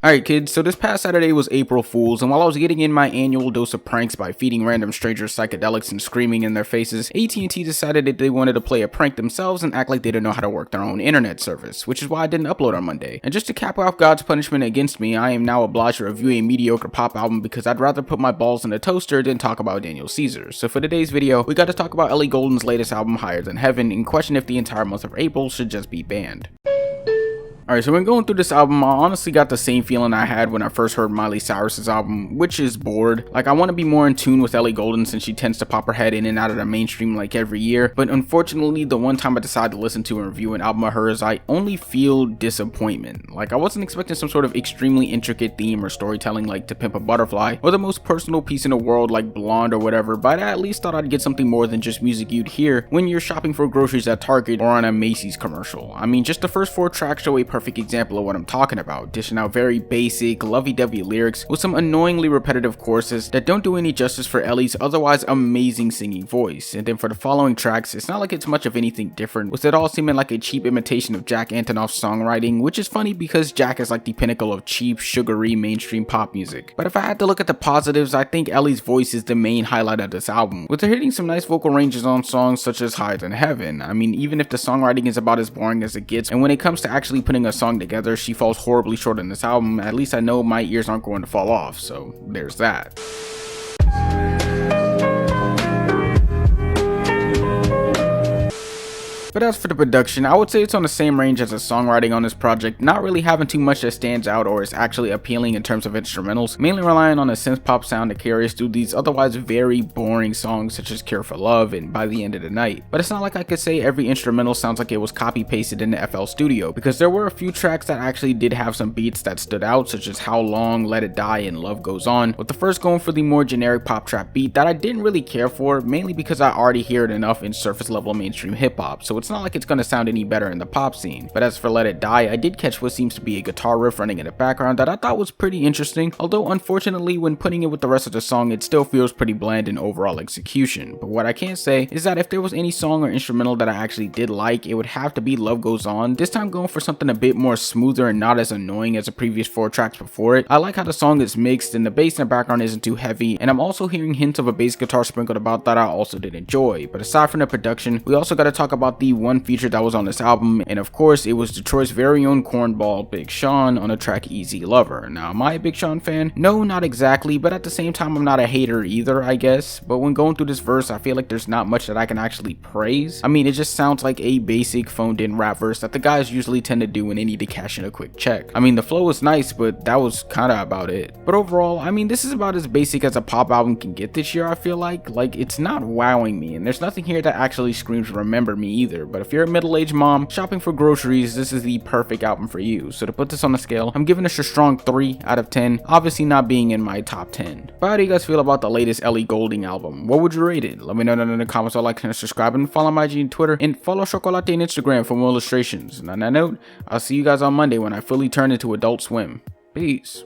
Alright kids, so this past Saturday was April Fool's, and while I was getting in my annual dose of pranks by feeding random strangers psychedelics and screaming in their faces, AT&T decided that they wanted to play a prank themselves and act like they didn't know how to work their own internet service, which is why I didn't upload on Monday. And just to cap off God's punishment against me, I am now obliged to review a mediocre pop album because I'd rather put my balls in a toaster than talk about Daniel Caesar. So for today's video, we got to talk about Ellie Goulding's latest album, Higher Than Heaven, and question if the entire month of April should just be banned. Alright, so when going through this album, I honestly got the same feeling I had when I first heard Miley Cyrus's album, which is bored. Like, I want to be more in tune with Ellie Goulding since she tends to pop her head in and out of the mainstream like every year, but unfortunately, the one time I decided to listen to and review an album of hers, I only feel disappointment. Like, I wasn't expecting some sort of extremely intricate theme or storytelling like To Pimp a Butterfly, or the most personal piece in the world like Blonde or whatever, but I at least thought I'd get something more than just music you'd hear when you're shopping for groceries at Target or on a Macy's commercial. I mean, just the first 4 tracks show a perfect example of what I'm talking about, dishing out very basic, lovey-dovey lyrics with some annoyingly repetitive choruses that don't do any justice for Ellie's otherwise amazing singing voice. And then for the following tracks, it's not like it's much of anything different, with it all seeming like a cheap imitation of Jack Antonoff's songwriting, which is funny because Jack is like the pinnacle of cheap, sugary, mainstream pop music. But if I had to look at the positives, I think Ellie's voice is the main highlight of this album, with her hitting some nice vocal ranges on songs such as Higher Than Heaven. I mean, even if the songwriting is about as boring as it gets, and when it comes to actually putting a song together, she falls horribly short in this album, at least I know my ears aren't going to fall off, so there's that. But as for the production, I would say it's on the same range as the songwriting on this project, not really having too much that stands out or is actually appealing in terms of instrumentals, mainly relying on a synth pop sound to carry us through these otherwise very boring songs such as Cure for Love and By the End of the Night. But it's not like I could say every instrumental sounds like it was copy pasted in the FL Studio, because there were a few tracks that actually did have some beats that stood out, such as How Long, Let It Die, and Love Goes On, with the first going for the more generic pop trap beat that I didn't really care for, mainly because I already hear it enough in surface level mainstream hip hop, so it's not like it's gonna sound any better in the pop scene. But as for Let It Die, I did catch what seems to be a guitar riff running in the background that I thought was pretty interesting, although unfortunately when putting it with the rest of the song it still feels pretty bland in overall execution. But what I can say is that if there was any song or instrumental that I actually did like, it would have to be Love Goes On, this time going for something a bit more smoother and not as annoying as the previous 4 tracks before it. I like how the song is mixed and the bass in the background isn't too heavy, and I'm also hearing hints of a bass guitar sprinkled about that I also did enjoy. But aside from the production, we also got to talk about the one feature that was on this album, and of course it was Detroit's very own cornball Big Sean on the track Easy Lover. Now, am I a Big Sean fan? No, not exactly, but at the same time I'm not a hater either, I guess. But when going through this verse, I feel like there's not much that I can actually praise. I mean, it just sounds like a basic phoned in rap verse that the guys usually tend to do when they need to cash in a quick check. I mean, the flow was nice, but that was kinda about it. But overall, I mean, this is about as basic as a pop album can get this year, I feel like. Like, it's not wowing me, and there's nothing here that actually screams remember me either. But if you're a middle-aged mom shopping for groceries, this is the perfect album for you. So to put this on the scale, I'm giving this a strong 3 out of 10, obviously not being in my top 10. But how do you guys feel about the latest Ellie Goulding album? What would you rate it? Let me know down in the comments. Like and subscribe, and follow my IG and Twitter, and follow Chocolate on Instagram for more illustrations. And on that note, I'll see you guys on Monday when I fully turn into Adult Swim. Peace.